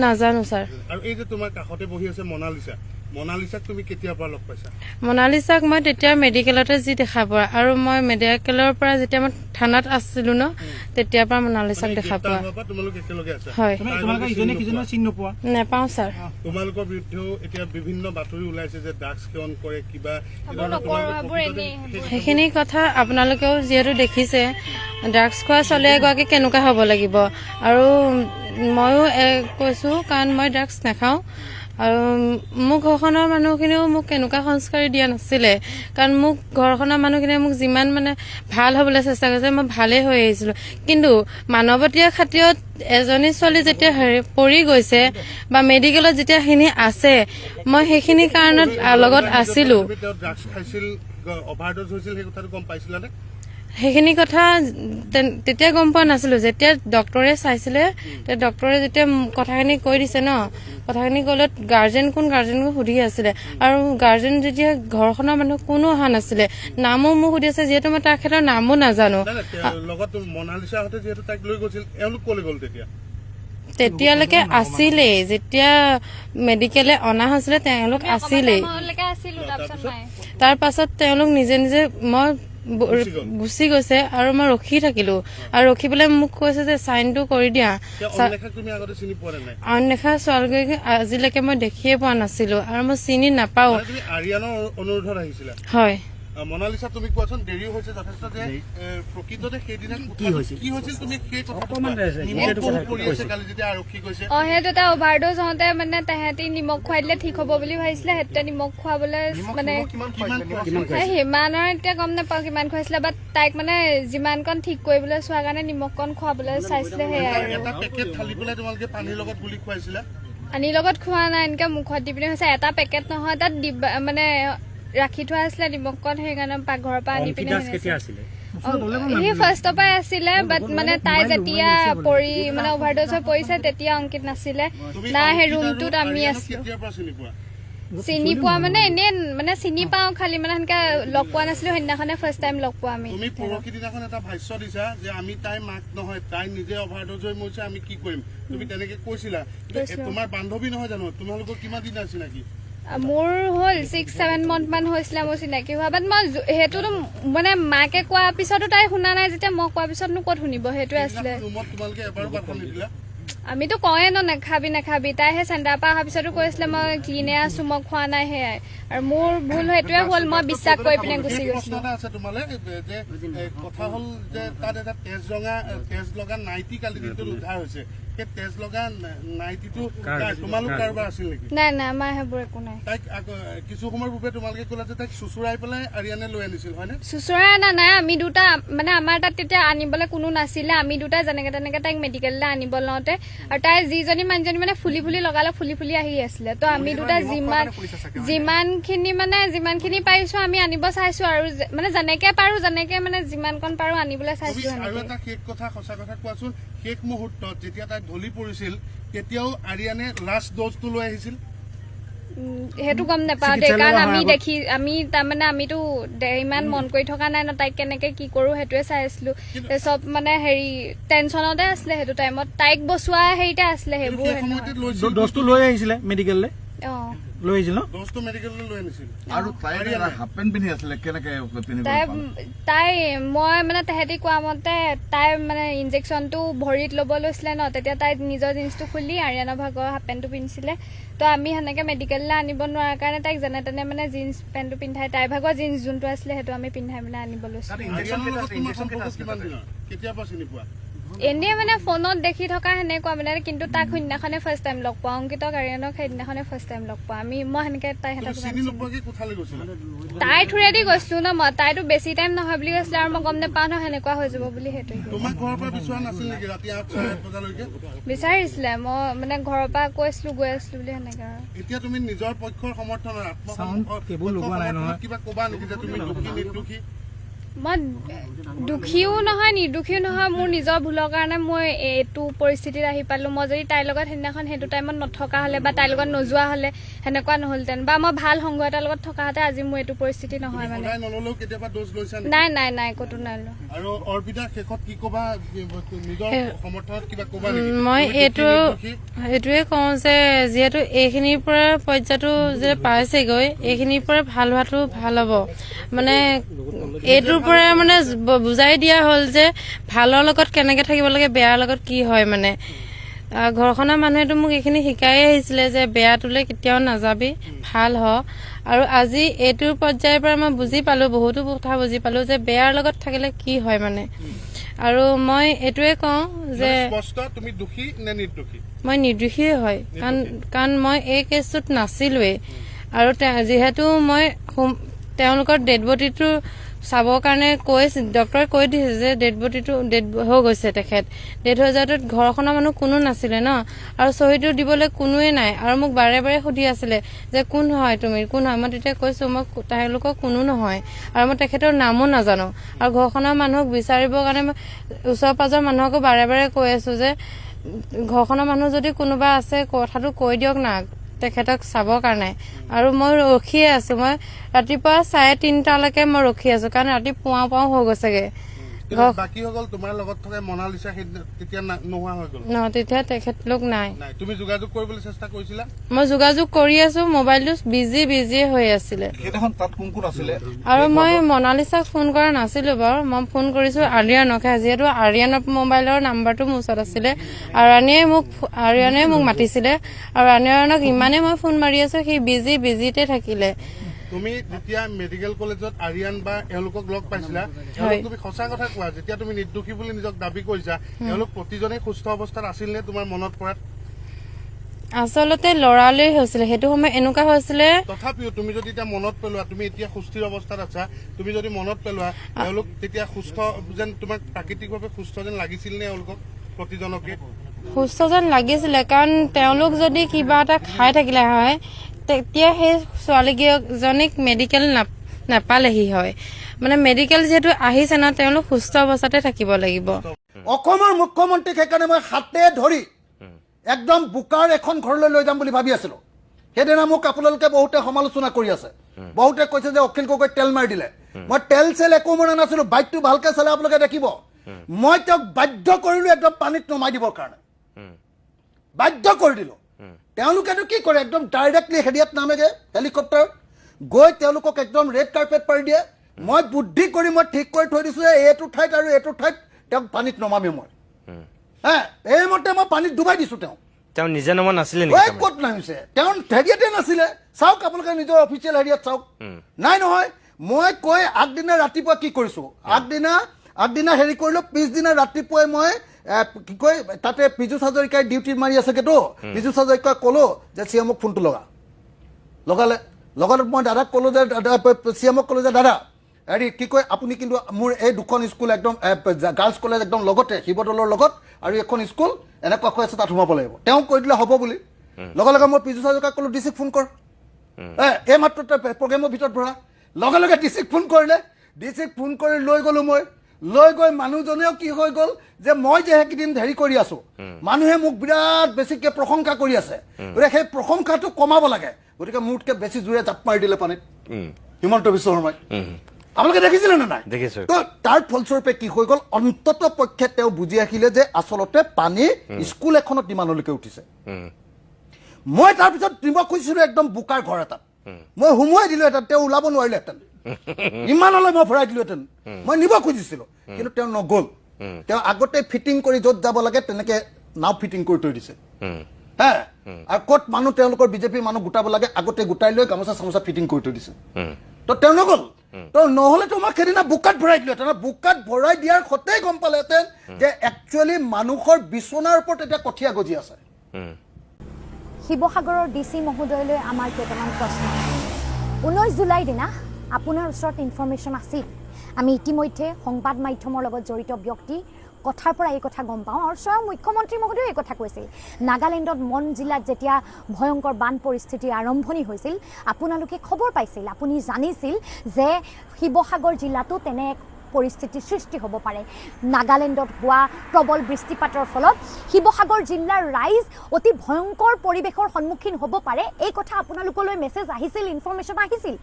নাজানো ছাৰ। আৰু এই যে তোমাৰ কাষতে বহি আছে মনালিছাক তুমি কেতিয়াৰ পৰা লগ পাইছা? মনালিছাক মই তেতিয়া মেডিকেলতে যি দেখা পোৱা, আৰু মই মেডিকেলৰ পৰা যেতিয়া মই থানাত আছিলো ন, তেতিয়াৰ পৰা মনালিছাক দেখা পোৱা। হয়। নেপাওঁ ছাৰ। তোমালোকৰ বিৰুদ্ধেও এতিয়া বিভিন্ন বাতৰি ওলাইছে যে ড্ৰাগছ সেৱন কৰে, কিবা সেইখিনি কথা আপোনালোকেও যিহেতু দেখিছে, ড্ৰাগছ খোৱা ছোৱালী এগৰাকী কেনেকুৱা হ'ব লাগিব। আৰু ময়ো কৈছোঁ, কাৰণ মই ড্ৰাগছ নাখাওঁ। আৰু মোক ঘৰখনৰ মানুহখিনিও মোক এনেকুৱা সংস্কাৰী দিয়া নাছিলে, কাৰণ মোক ঘৰখনৰ মানুহখিনিয়ে মোক যিমান মানে ভাল হ'বলৈ চেষ্টা কৰিছে মই ভালেই হৈ আহিছিলোঁ। কিন্তু মানৱতীয় খাতিৰত এজনী ছোৱালী যেতিয়া পৰি গৈছে বা মেডিকেলত যেতিয়া সেইখিনি আছে, মই সেইখিনি কাৰণত লগত আছিলোঁ। সেইখিনি কথা তেতিয়া গম পোৱা নাছিলো। যেতিয়া ডক্টৰে চাইছিলে, ডক্টৰে যেতিয়া কথাখিনি কৈ দিছে ন, কথাখিনি ক'লে গাৰ্জেন কোন সুধি আছিলে, আৰু গাৰ্জেন যেতিয়া ঘৰখনৰ মানুহ কোনো অহা নাছিলে, নামো মোক সুধি আছে, যিহেতু মই তাৰ ক্ষেত্ৰত নামো নাজানো। তেতিয়ালৈকে আছিলেই, যেতিয়া মেডিকেলে অনা হৈছিলে তেওঁলোক আছিলেই। তাৰ পাছত তেওঁলোক নিজে নিজে মই গুচি গৈছে আৰু মই ৰখি থাকিলো, আৰু ৰখি পেলাই মোক কৈছে যে চাইনটো কৰি দিয়া। অন্বেষা ছোৱালীগৰাকী আজিলৈকে মই দেখিয়ে পোৱা নাছিলো আৰু মই চিনি নাপাও। হয়। মনালিছা, তুমি কোৱাচোন, দেৰি হৈছে যথেষ্ট, যে প্ৰকৃততে সেইদিনা কি হৈছিল তুমি সেই সেইটো এটা অভাৰডোজ হওঁতে মানে তাহাঁতি নিমখ খুৱাই দিলে ঠিক হ'ব বুলি ভাবিছিলে। সেইটো নিমখ খুৱাবলৈ মানে সিমানৰ এতিয়া গম নাপাওঁ কিমান খুৱাইছিলে, বাট তাইক মানে যিমানকণ ঠিক কৰিবলৈ চোৱাৰ কাৰণে নিমখকণ খুৱাবলৈ চাইছিলে। সেয়াই পানীৰ লগত খোৱা নাই, এনেকে মুখত দি পিনে হৈছে। এটা পেকেট নহয়, তাত মানে ৰাখি থোৱা আছিলে নিমখকণ, সেইকাৰণে পাকঘৰৰ পৰা আনি পিনে সি ফাৰ্ষ্টৰ পৰাই আছিলে। বাট মানে তাই যেতিয়া পৰি মানে অভাৰডোজ হৈ পৰিছে তেতিয়া অংকিত নাছিলে না, সেই ৰুমটোত আমি আছিলো। চিনি পোৱা মানে এনে মানে চিনি পাওঁ, খালি মানে সেনেকে লগ পোৱা নাছিলো। সেইদিনাখনে ফাৰ্ষ্ট টাইম লগ পোৱা আমি। তুমি পৰহি দিনাখন এটা ভাষ্য দিছা যে আমি তাই মাক নহয়, তাই নিজে অভাৰডোজ হৈ মৰিছে, আমি কি কৰিম, তুমি তেনেকে কৈছিলা। তোমাৰ বান্ধৱী নহয় জানো? তোমালোকৰ কিমান দিন আছে নাকি? মোৰ হ'ল 6-7 মান্থ মান হৈছিলে মোৰ চিনাকি হোৱা। বাট মই সেইটোতো মানে মাকে কোৱাৰ পিছতো তাই শুনা নাই, যেতিয়া মই কোৱাৰ পিছতনো ক'ত শুনিব, সেইটোৱে আছিলে। আমিতো কয়ে ন নাখাবি। তাই সেই চেণ্টাৰৰ পৰা অহাৰ পিছতো কৈছিলে মই ক্লিনে আছো, মই খোৱা নাই। সেয়াই আৰু মোৰ ভুল সেইটোৱে হ'ল, মই বিশ্বাস কৰি পিনে গুচি গৈছিলো। কথা হ'ল যে তাত এটা তেজ লগা নাইটি কালি দিনটোত উদ্ধাৰ হৈছে। তেজ লগা নাইটিটো তোমালোক কাৰোবাৰ আছিল নেকি? নাই, আমাৰ সেইবোৰ একো নাই। তাইক কিছু সময়ৰ পূৰ্বে তোমালোকে ক'লা যে তাইক চুচুৰাই পেলাই আৰিয়ানে লৈ আনিছিল, হয়নে? চুচুৰাই অনা নাই, আমি দুটা মানে আমাৰ তাত তেতিয়া আনিবলৈ কোনো নাছিলে। আমি দুটা যেনেকে তেনেকে তাইক মেডিকেললৈ আনিব লওঁতে, আৰু তাই যিজনী মানুহজনী মানে ফুলি লগালে, ফুলি আহি আছিলে। তো আমি দুটা যিমানখিনি পাৰিছো আমি আনিব চাইছো, আৰু মানে যেনেকে পাৰো মানে যিমানকণ পাৰো আনিবলৈ চাইছো। আৰু এটা শেষ কথা, সঁচা কথা কোৱাচোন, শেষ মুহূৰ্তত যেতিয়া তাই ঢলি পৰিছিল তেতিয়াও আৰিয়ানে লাষ্ট ড'জটো লৈ আহিছিল? সেইটো গম নাপাওঁ দেই, কাৰণ আমি তাৰমানে আমিতো ইমান মন কৰি থকা নাই ন, তাইক কেনেকে কি কৰো সেইটোৱে চাই আছিলো। চব মানে হেৰি টেনচনতে আছিলে সেইটো টাইমত, তাইক বচোৱা হেৰিতে আছিলে। সেইবোৰ ড'জটো লৈ আহিছিলে মেডিকেললৈ, লৈ আহিছিল ন? ড'জটো মেডিকেললৈ লৈ আনিছিল। আৰু হাফ পেণ্ট পিন্ধি আছিলে, কেনেকে তাই মই মানে তেহেঁতি কোৱা মতে তাই মানে ইনজেকশ্যনটো ভৰিত ল'ব লৈছিলে ন, তেতিয়া তাই নিজৰ জিন্সটো খুলি আৰিয়ানৰ ভাগৰ হাফ পেণ্টটো পিন্ধিছিলে। তো আমি সেনেকে মেডিকেললৈ আনিব নোৱাৰাৰ কাৰণে তাইক যেনে তেনে মানে জিন্স পেণ্টটো পিন্ধাই, তাইৰ ভাগৰ জিন্স যোনটো আছিলে সেইটো আমি পিন্ধাই মানে আনিব লৈছো। এনেই মানে ফোনত দেখি থকা সেনেকুৱা মানে, কিন্তু তাক সেইদিনাখনে ফাৰ্ষ্ট টাইম লগ পোৱা। অংকিতক আৰিয়ানক সেইদিনাখনে ফাৰ্ষ্ট টাইম লগ পোৱা। মই সেনেকে তাইৰ থ্ৰুৱেদি গৈছিলো ন, মই তাইতো বেছি টাইম নহয় বুলি কৈছিলে, আৰু মই গম নাপাওঁ ন সেনেকুৱা হৈ যাব বুলি। সেইটোৱে বিচাৰিছিলে, মই মানে ঘৰৰ পৰা কৈছিলো গৈ আছিলো বুলি সেনেকে। আৰু এতিয়া তুমি নিজৰ পক্ষৰ সমৰ্থনৰ কিবা কবা নেকি যে তুমি নিৰ্দোষী? মই দুখীও নহয় নিৰ্দোষীও নহয়, মোৰ নিজৰ ভুলৰ কাৰণে মই এইটো পৰিস্থিতিত আহি পালো। মই যদি তাইৰ লগত সেইদিনাখন সেইটো টাইমত নথকা হলে বা তাইৰ লগত নোযোৱা হলে সেনেকুৱা নহলহেঁতেন, বা মই ভাল সংগ এটাৰ লগত থকা হতে আজি মোৰ এইটো পৰিস্থিতি নহয়। মানে নাই ক'তো নাই লোৱা। মই এইটোৱে কওঁ যে যিহেতু এইখিনিৰ পৰা পৰ্যায়টো যে পাইছেগৈ, এইখিনিৰ পৰা ভাল হোৱাটো ভাল হ'ব। মানে এইটোৰ পৰা মানে বুজাই দিয়া হ'ল যে ভালৰ লগত কেনেকে থাকিব লাগে, বেয়াৰ লগত কি হয়। মানে ঘৰখনৰ মানুহেতো মোক এইখিনি শিকাই আহিছিলে যে বেয়াটোলৈ কেতিয়াও নাযাবি, ভাল হ। আৰু আজি এইটোৰ পৰ্যায়ৰ পৰা মই বুজি পালো, বহুতো কথা বুজি পালো যে বেয়াৰ লগত থাকিলে কি হয় মানে। আৰু মই এইটোৱে কওঁ যে তুমি দোষী নে নিৰ্দোষী? মই নিৰ্দোষীয়ে হয় কাৰণ মই এই কেছটোত নাছিলোৱেই আৰু যিহেতু মই তেওঁলোকৰ ডেড বডিটো চাবৰ কাৰণে ডক্টৰে কৈ দিছে যে ডেড বডিটো ডেড হৈ গৈছে তেখেত ডেড হৈ যোৱাটো ঘৰখনৰ মানুহ কোনো নাছিলে ন আৰু চহীটো দিবলৈ কোনোৱে নাই আৰু মোক বাৰে বাৰে সুধি আছিলে যে কোন হয় তুমি কোন হয় মই তেতিয়া কৈছো মই তেওঁলোকৰ কোনো নহয় আৰু মই তেখেতৰ নামো নাজানো আৰু ঘৰখনৰ মানুহক বিচাৰিবৰ কাৰণে মই ওচৰ পাজৰ মানুহকো বাৰে বাৰে কৈ আছো যে ঘৰখনৰ মানুহ যদি কোনোবা আছে কথাটো কৈ দিয়ক না তেখেতক চাবৰ কাৰণে আৰু মই ৰখিয়ে আছো মই ৰাতিপুৱা 3:30লৈকে মই ৰখি আছো কাৰণ ৰাতি পুৱাও হৈ গৈছেগে বাকীসকল তোমাৰ লগত থকা মনালিছা তেতিয়া নোহোৱা হৈ গ'ল ন তেতিয়া তেখেতলোক নাই তুমি যোগাযোগ কৰিবলৈ চেষ্টা কৰিছিলা মই যোগাযোগ কৰি আছো মোবাইলটো বিজি হৈ আছিলে সেইদিনাখন তাত কোন কোন আছিলে আৰু মই মনালিছাক ফোন কৰা নাছিলো বাৰু মই ফোন কৰিছো আৰিয়ানকহে যিহেতু আৰিয়ানৰ মোবাইলৰ নাম্বাৰটো মোৰ ওচৰত আছিলে আৰিয়ানে মোক মাতিছিলে আৰু আৰিয়ানক ইমানেই মই ফোন মাৰি আছো সি বিজিতে থাকিলে তুমি যেতিয়া মেডিকেল কলেজত আৰিয়ান বা এওঁলোকক লগ পাইছিলা তুমি সঁচা কথা কোৱা যেতিয়া তুমি নিৰ্দোষী বুলি নিজক দাবী কৰিছা এওঁলোক প্ৰতিজনেই সুস্থ অৱস্থাত আছিল নে তোমাৰ মনত পৰাত আচলতে লৰালৰি হৈছিলে সেইটো সময় এনেকুৱা হৈছিলে তথাপিও তুমি যদি এতিয়া মনত পেলোৱা তুমি এতিয়া সুস্থিৰ অৱস্থাত আছা তুমি যদি মনত পেলোৱা এওঁলোক তেতিয়া সুস্থ যেন তোমাক প্ৰাকৃতিকভাৱে সুস্থ যেন লাগিছিল নে এওঁলোকক প্ৰতিজনকে সুস্থ যেন লাগিছিলে কাৰণ তেওঁলোক যদি কিবা এটা খাই থাকিলে হয় তেতিয়া সেই ছোৱালীজনীক মেডিকেল নাপালেহি হয় মানে মেডিকেল যিহেতু আহিছে না তেওঁলোক সুস্থ অৱস্থাতে থাকিব লাগিব অসমৰ মুখ্যমন্ত্ৰীক সেইকাৰণে মই হাতে ধৰি একদম বোকাৰ এখন ঘৰলৈ লৈ যাম বুলি ভাবি আছিলো সেইদিনা মোক আপোনালোকে বহুতে সমালোচনা কৰি আছে বহুতে কৈছে যে অখিল গগৈ তেল মাৰি দিলে মই তেল চেল একো মনা নাছিলো বাইকটো ভালকে চালে আপোনালোকে দেখিব মই তেওঁক বাধ্য কৰিলো একদম পানীত নমাই দিবৰ কাৰণে বাধ্য কৰি দিলো তেওঁলোকেতো কি কৰে একদম ডাইৰেক্টলি হেৰিয়াত নামেগে হেলিকপ্টাৰ গৈ তেওঁলোকক একদম ৰেড কাৰ্পেট পাৰি দিয়ে মই বুদ্ধি কৰি মই ঠিক কৰি থৈ দিছো এইটো ঠাইত আৰু এইটো ঠাইত তেওঁক পানীত নমামে মই এইমতে মই পানীত ডুবাই দিছো তেওঁ নিজে নমা নাছিলে ক'ত নামিছে তেওঁ হেৰিয়াতে নাছিলে চাওক আপোনালোকে নিজৰ অফিচিয়েল হেৰিয়াত চাওক নাই নহয় মই কৈ আগদিনা ৰাতিপুৱা কি কৰিছো আগদিনা হেৰি কৰিলো পিছদিনা ৰাতিপুৱাই মই কি কয় তাতে পীযুষ হাজৰিকাই ডিউটি মাৰি আছেগেতো পীযুষ হাজৰিকাই ক'লো যে চিএমক ফোনটো লগালে মই দাদাক ক'লো যে চিএমক ক'লো যে দাদা হেৰি কি কয় আপুনি কিন্তু মোৰ এই দুখন স্কুল একদম গাৰ্লছ কলেজ একদম লগতে শিৱদৌলৰ লগত আৰু এখন স্কুল এনেকুৱা হৈ আছে তাত সোমাব লাগিব তেওঁ কৈ দিলে হ'ব বুলি লগে মই পীযুষ হাজৰিকাক ক'লো ডিচিক ফোন কৰ এই মাত্ৰ প্ৰগ্ৰেমৰ ভিতৰত ভৰা লগে ডিচিক ফোন কৰিলে ডিচিক ফোন কৰি লৈ গ'লো মই লৈ গৈ মানুহজনেও কি হৈ গ'ল যে মই যে সেইকেইদিন হেৰি কৰি আছো মানুহে মোক বিৰাট বেছিকে প্ৰশংসা কৰি আছে গতিকে সেই প্ৰশংসাটো কমাব লাগে গতিকে মোতকে বেছি জোৰে জাপ মাৰি দিলে পানীত হিমন্ত বিশ্ব শৰ্মাই আপোনালোকে দেখিছিলে নে নাই তো তাৰ ফলস্বৰূপে কি হৈ গ'ল অন্তত পক্ষে তেওঁ বুজি আহিলে যে আচলতে পানী স্কুল এখনত ইমানলৈকে উঠিছে মই তাৰপিছত নিব খুজিছিলো একদম বোকাৰ ঘৰ এটাত মই সোমোৱাই দিলো এটা তেওঁ ওলাব নোৱাৰিলেহেঁতেন ইমানলৈ মই ভৰাই দিলোহেঁতেন মই নিব খুজিছিলো কিন্তু তেওঁ নগ'ল তেওঁ আগতে ফিটিং কৰি য'ত যাব লাগে তেনেকে নাও ফিটিং কৰি থৈ দিছে আৰু ক'ত মানুহ তেওঁলোকৰ বিজেপিৰ মানুহ গোটাব লাগে আগতে গোটাই লৈ গামোচা চামোচা ফিটিং কৰি থৈ দিছে তো তেওঁ নগ'ল তো নহ'লেতো মই সেইদিনা বোকাত ভৰাই দিলোহেঁতেন বোকাত ভৰাই দিয়াৰ সতেই গম পালেহেঁতেন যে একচুৱেলি মানুহৰ বিচনাৰ ওপৰত এতিয়া কঠীয়া গজি আছে শিৱসাগৰৰ ডিচি মহোদয়লৈ আমাৰ কেইটামান প্ৰশ্ন 19 জুলাইৰ দিনা আপোনাৰ ওচৰত ইনফৰমেশ্যন আছিল আমি ইতিমধ্যে সংবাদ মাধ্যমৰ লগত জড়িত ব্যক্তি কথাৰ পৰা এই কথা গম পাওঁ আৰু স্বয়ং মুখ্যমন্ত্ৰী মহোদয়ে এই কথা কৈছিল নাগালেণ্ডত মন জিলাত যেতিয়া ভয়ংকৰ বান পৰিস্থিতিৰ আৰম্ভণি হৈছিল আপোনালোকে খবৰ পাইছিল আপুনি জানিছিল যে শিৱসাগৰ জিলাতো তেনে পৰিস্থিতিৰ সৃষ্টি হ'ব পাৰে নাগালেণ্ডত হোৱা প্ৰবল বৃষ্টিপাতৰ ফলত শিৱসাগৰ জিলাৰ ৰাইজ অতি ভয়ংকৰ পৰিৱেশৰ সন্মুখীন হ'ব পাৰে এই কথা আপোনালোকলৈ মেছেজ আহিছিল ইনফৰমেশ্যন আহিছিল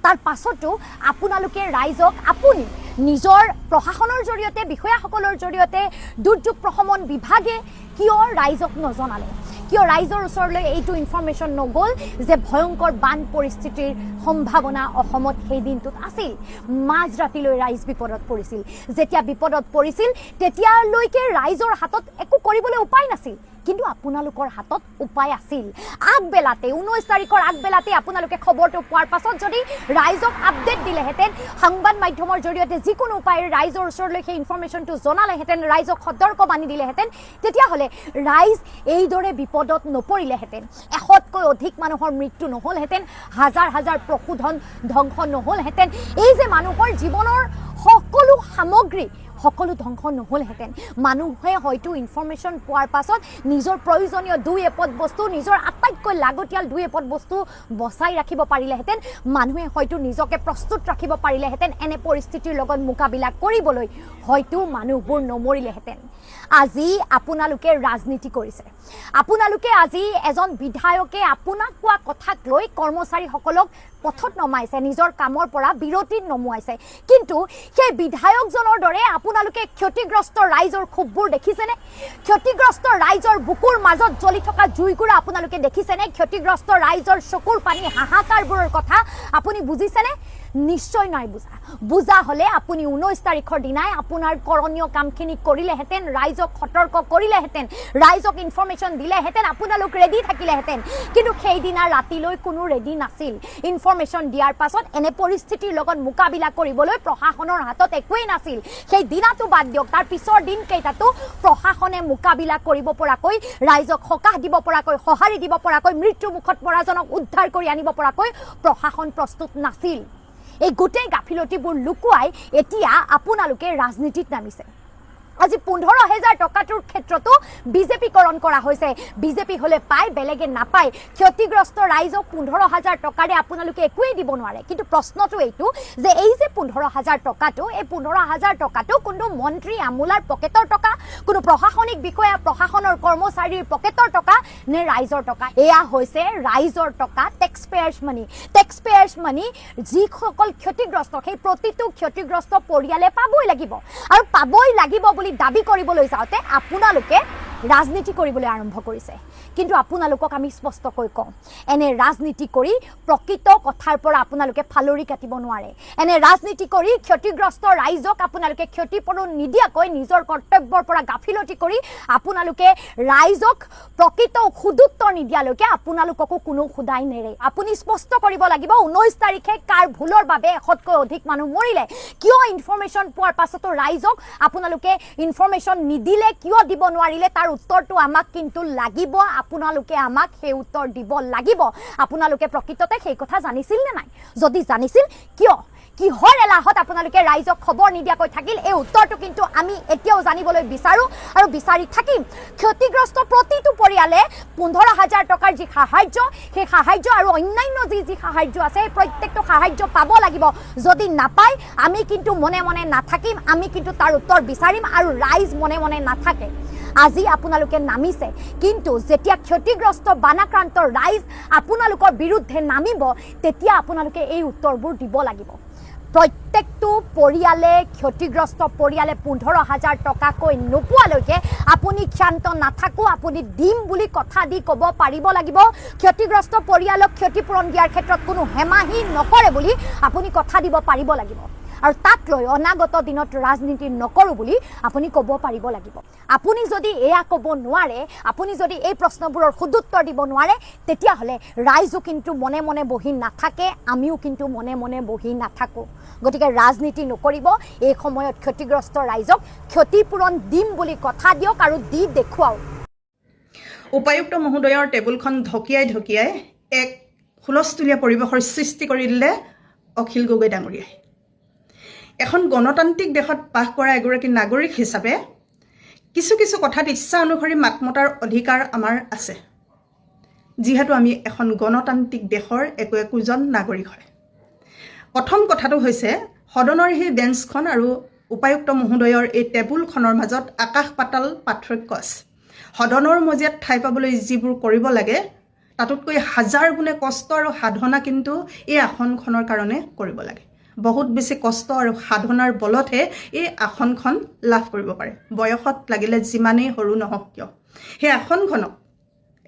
তাৰ পাছতো আপোনালোকে ৰাইজক আপুনি নিজৰ প্ৰশাসনৰ জৰিয়তে বিষয়াসকলৰ জৰিয়তে দুৰ্যোগ প্ৰশমন বিভাগে কিয় ৰাইজক নজনালে কিয় ৰাইজৰ ওচৰলৈ এইটো ইনফৰমেশ্যন নগ'ল যে ভয়ংকৰ বান পৰিস্থিতিৰ সম্ভাৱনা অসমত সেই দিনটোত আছিল মাজ ৰাতিলৈ ৰাইজ বিপদত পৰিছিল যেতিয়া বিপদত পৰিছিল তেতিয়ালৈকে ৰাইজৰ হাতত একো কৰিবলৈ উপায় নাছিল কিন্তু আপোনালোকৰ হাতত উপায় আছিল আগবেলাতে 19 তাৰিখৰ আগবেলাতে আপোনালোকে খবৰটো পোৱাৰ পাছত যদি ৰাইজক আপডেট দিলেহেঁতেন সংবাদ মাধ্যমৰ জৰিয়তে যিকোনো উপায়েৰে ৰাইজৰ ওচৰলৈ সেই ইনফৰমেশ্যনটো জনালেহেঁতেন ৰাইজক সতৰ্ক বানি দিলেহেঁতেন তেতিয়াহ'লে ৰাইজ এইদৰে বিপদত নপৰিলেহেঁতেন 100তকৈ অধিক মানুহৰ মৃত্যু নহ'লহেঁতেন হাজাৰ হাজাৰ পশুধন ধ্বংস নহ'লহেঁতেন এই যে মানুহৰ জীৱনৰ সকলো সামগ্ৰী সকলো ধ্বংস নহ'লহেঁতেন মানুহে হয়তো ইনফৰমেশ্যন পোৱাৰ পাছত নিজৰ প্ৰয়োজনীয় 2-এপদ বস্তু নিজৰ আটাইতকৈ লাগতিয়াল 2-এপদ বস্তু বচাই ৰাখিব পাৰিলেহেঁতেন মানুহে হয়তো নিজকে প্ৰস্তুত ৰাখিব পাৰিলেহেঁতেন এনে পৰিস্থিতিৰ লগত মোকাবিলা কৰিবলৈ হয়তো মানুহবোৰ নমৰিলেহেঁতেন আজি আপোনালোকে ৰাজনীতি কৰিছে আপোনালোকে আজি এজন বিধায়কে আপোনাক কোৱা কথাক লৈ কৰ্মচাৰীসকলক পথত নমাইছে নিজৰ কামৰ পৰা বিৰতিত নমুৱাইছে কিন্তু সেই বিধায়কজনৰ দৰে আপোনালোকে ক্ষতিগ্ৰস্ত ৰাইজৰ ক্ষোভবোৰ দেখিছেনে ক্ষতিগ্ৰস্ত ৰাইজৰ বুকুৰ মাজত জ্বলি থকা জুইকুৰা আপোনালোকে দেখিছেনে ক্ষতিগ্ৰস্ত ৰাইজৰ চকুৰ পানী হাহাকাৰবোৰৰ কথা আপুনি বুজিছেনে নিশ্চয় নাই বুজা হ'লে আপুনি 19 তাৰিখৰ দিনাই আপোনাৰ কৰণীয় কামখিনি কৰিলেহেঁতেন ৰাইজক সতৰ্ক কৰিলেহেঁতেন ৰাইজক ইনফৰমেশ্যন দিলেহেঁতেন আপোনালোক ৰেডি থাকিলেহেঁতেন কিন্তু সেইদিনা ৰাতিলৈ কোনো ৰেডি নাছিল ইনফৰমেশ্যন দিয়াৰ পাছত এনে পৰিস্থিতিৰ লগত মোকাবিলা কৰিবলৈ প্ৰশাসনৰ হাতত একোৱেই নাছিল সেই দিনাটো বাদ দিয়ক তাৰ পিছৰ দিনকেইটাতো প্ৰশাসনে মোকাবিলা কৰিব পৰাকৈ ৰাইজক সকাহ দিব পৰাকৈ সঁহাৰি দিব পৰাকৈ মৃত্যু মুখত পৰাজনক উদ্ধাৰ কৰি আনিব পৰাকৈ প্ৰশাসন প্ৰস্তুত নাছিল এই গোটেই গাফিলতিবোৰ লুকুৱাই এতিয়া আপোনালোকে ৰাজনীতিত নামিছে আজি 15,000 টকাটোৰ ক্ষেত্ৰতো বিজেপিকৰণ কৰা হৈছে বিজেপি হ'লে পায় বেলেগে নাপায় ক্ষতিগ্ৰস্ত ৰাইজক 15,000 টকাৰে আপোনালোকে একোৱেই দিব নোৱাৰে কিন্তু প্ৰশ্নটো এইটো যে এই যে 15,000 টকাটো এই 15,000 টকাটো কোনো মন্ত্ৰী আমোলাৰ পকেটৰ টকা কোনো প্ৰশাসনিক বিষয়া প্ৰশাসনৰ কৰ্মচাৰীৰ পকেটৰ টকা নে ৰাইজৰ টকা এয়া হৈছে ৰাইজৰ টকা টেক্সপেয়াৰ্ছ মানি যিসকল ক্ষতিগ্ৰস্ত সেই প্ৰতিটো ক্ষতিগ্ৰস্ত পৰিয়ালে পাবই লাগিব বুলি দাবী কৰিবলৈ যাওঁতে আপোনালোকে ৰাজনীতি কৰিবলৈ আৰম্ভ কৰিছে কিন্তু আপোনালোকক আমি স্পষ্টকৈ কওঁ এনে ৰাজনীতি কৰি প্ৰকৃত কথাৰ পৰা আপোনালোকে ফালৰি কাটিব নোৱাৰে এনে ৰাজনীতি কৰি ক্ষতিগ্ৰস্ত ৰাইজক আপোনালোকে ক্ষতিপূৰণ নিদিয়াকৈ নিজৰ কৰ্তব্যৰ পৰা গাফিলতি কৰি আপোনালোকে ৰাইজক প্ৰকৃত সুদুত্তৰ নিদিয়ালৈকে আপোনালোককো কোনো খুদাই নেৰে আপুনি স্পষ্ট কৰিব লাগিব 19 তাৰিখে কাৰ ভুলৰ বাবে 100তকৈ অধিক মানুহ মৰিলে কিয় ইনফৰমেশ্যন পোৱাৰ পাছতো ৰাইজক আপোনালোকে ইনফৰমেশ্যন নিদিলে কিয় দিব নোৱাৰিলে তাৰ উত্তৰটো আমাক কিন্তু লাগিব আপোনালোকে আমাক সেই উত্তৰ দিব লাগিব আপোনালোকে প্ৰকৃততে সেই কথা জানিছিল নে নাই যদি জানিছিল কিহৰ এলাহত আপোনালোকে ৰাইজক খবৰ নিদিয়াকৈ থাকিল এই উত্তৰটো কিন্তু আমি এতিয়াও জানিবলৈ বিচাৰো আৰু বিচাৰি থাকিম ক্ষতিগ্ৰস্ত প্ৰতিটো পৰিয়ালে 15,000 টকাৰ যি সাহায্য সেই সাহায্য আৰু অন্যান্য যি সাহায্য আছে প্ৰত্যেকটো সাহায্য পাব লাগিব যদি নাপায় আমি কিন্তু মনে মনে নাথাকিম আমি কিন্তু তাৰ উত্তৰ বিচাৰিম আৰু ৰাইজ মনে মনে নাথাকে আজি আপোনালোকে নামিছে কিন্তু যেতিয়া ক্ষতিগ্ৰস্ত বানাক্ৰান্ত ৰাইজ আপোনালোকৰ বিৰুদ্ধে নামিব তেতিয়া আপোনালোকে এই উত্তৰবোৰ দিব লাগিব প্ৰত্যেকটো পৰিয়ালে ক্ষতিগ্ৰস্ত পৰিয়ালে 15,000 টকাকৈ নোপোৱালৈকে আপুনি ক্ষান্ত নাথাকো আপুনি দিম বুলি কথা দি ক'ব পাৰিব লাগিব ক্ষতিগ্ৰস্ত পৰিয়ালক ক্ষতিপূৰণ দিয়াৰ ক্ষেত্ৰত কোনো হেমাহি নকৰে বুলি আপুনি কথা দিব পাৰিব লাগিব আৰু তাক লৈ অনাগত দিনত ৰাজনীতি নকৰো বুলি আপুনি ক'ব পাৰিব লাগিব আপুনি যদি এয়া ক'ব নোৱাৰে আপুনি যদি এই প্ৰশ্নবোৰৰ সুদুত্তৰ দিব নোৱাৰে তেতিয়াহ'লে ৰাইজো কিন্তু মনে মনে বহি নাথাকে আমিও কিন্তু মনে মনে বহি নাথাকো গতিকে ৰাজনীতি নকৰিব এই সময়ত ক্ষতিগ্ৰস্ত ৰাইজক ক্ষতিপূৰণ দিম বুলি কথা দিয়ক আৰু দি দেখুৱাওক উপায়ুক্ত মহোদয়ৰ টেবুলখন ঢকিয়াই এক হুলস্থুলীয়া পৰিৱেশৰ সৃষ্টি কৰি দিলে অখিল গগৈ ডাঙৰীয়াই এখন গণতান্ত্ৰিক দেশত বাস কৰা এগৰাকী নাগৰিক হিচাপে কিছু কথাত ইচ্ছা অনুসৰি মাত মতাৰ অধিকাৰ আমাৰ আছে যিহেতু আমি এখন গণতান্ত্ৰিক দেশৰ একোজন নাগৰিক হয় প্ৰথম কথাটো হৈছে সদনৰ সেই বেঞ্চখন আৰু উপায়ুক্ত মহোদয়ৰ এই টেবুলখনৰ মাজত আকাশ পাতাল পাৰ্থক্য আছে সদনৰ মজিয়াত ঠাই পাবলৈ যিবোৰ কৰিব লাগে তাতোতকৈ হাজাৰ গুণে কষ্ট আৰু সাধনা কিন্তু এই আসনখনৰ কাৰণে কৰিব লাগে বহুত বেছি কষ্ট আৰু সাধনাৰ বলতহে এই আসনখন লাভ কৰিব পাৰে বয়সত লাগিলে যিমানেই সৰু নহওক কিয় সেই আসনখনক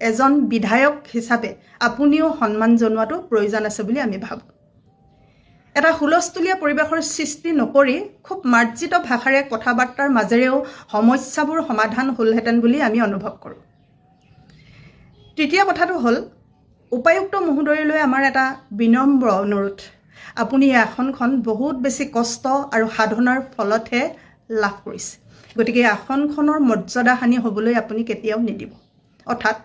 এজন বিধায়ক হিচাপে আপুনিও সন্মান জনোৱাটো প্ৰয়োজন আছে বুলি আমি ভাবোঁ এটা হুলস্থুলীয়া পৰিৱেশৰ সৃষ্টি নকৰি খুব মাৰ্জিত ভাষাৰে কথা বাৰ্তাৰ মাজেৰেও সমস্যাবোৰ সমাধান হ'লহেঁতেন বুলি আমি অনুভৱ কৰোঁ তৃতীয় কথাটো হ'ল উপায়ুক্ত মহোদয়লৈ আমাৰ এটা বিনম্ৰ অনুৰোধ, আপুনি এই আসনখন বহুত বেছি কষ্ট আৰু সাধনাৰ ফলতহে লাভ কৰিছে, গতিকে আসনখনৰ মৰ্যাদাহানি হ'বলৈ আপুনি কেতিয়াও নিদিব। অৰ্থাৎ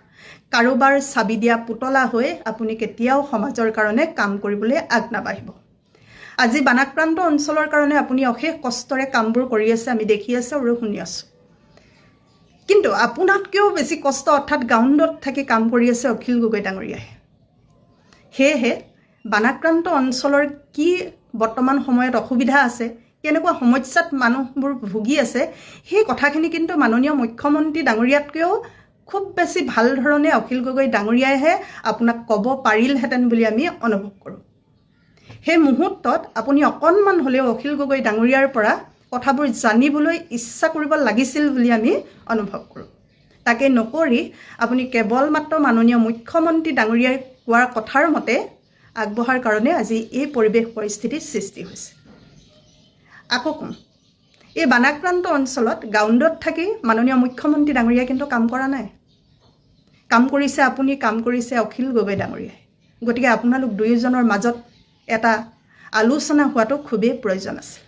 কাৰোবাৰ চাবি দিয়া পুতলা হৈ আপুনি কেতিয়াও সমাজৰ কাৰণে কাম কৰিবলৈ আগ নাবাঢ়িব। আজি বানাক্ৰান্ত অঞ্চলৰ কাৰণে আপুনি অশেষ কষ্টৰে কামবোৰ কৰি আছে, আমি দেখি আছোঁ আৰু শুনি আছোঁ। কিন্তু আপোনাতকৈও বেছি কষ্ট অৰ্থাৎ গ্ৰাউণ্ডত থাকি কাম কৰি আছে অখিল গগৈ ডাঙৰীয়াই। সেয়েহে বানাক্ৰান্ত অঞ্চলৰ কি বৰ্তমান সময়ত অসুবিধা আছে, কেনেকুৱা সমস্যাত মানুহবোৰ ভুগি আছে, সেই কথাখিনি কিন্তু মাননীয় মুখ্যমন্ত্ৰী ডাঙৰীয়াতকৈও খুব বেছি ভাল ধৰণে অখিল গগৈ ডাঙৰীয়াইহে আপোনাক ক'ব পাৰিলহেঁতেন বুলি আমি অনুভৱ কৰোঁ। সেই মুহূৰ্তত আপুনি অকণমান হ'লেও অখিল গগৈ ডাঙৰীয়াৰ পৰা কথাবোৰ জানিবলৈ ইচ্ছা কৰিব লাগিছিল বুলি আমি অনুভৱ কৰোঁ। তাকে নকৰি আপুনি কেৱল মাত্ৰ মাননীয় মুখ্যমন্ত্ৰী ডাঙৰীয়াই কোৱাৰ কথাৰ মতে আগবঢ়াৰ কাৰণে আজি এই পৰিৱেশ পৰিস্থিতিৰ সৃষ্টি হৈছে। আকৌ কম, এই বানাক্ৰান্ত অঞ্চলত গ্ৰাউণ্ডত থাকি মাননীয় মুখ্যমন্ত্ৰী ডাঙৰীয়াই কিন্তু কাম কৰা নাই। কাম কৰিছে আপুনি, কাম কৰিছে অখিল গগৈ ডাঙৰীয়াই। গতিকে আপোনালোক দুয়োজনৰ মাজত এটা আলোচনা হোৱাটো খুবেই প্ৰয়োজন আছে।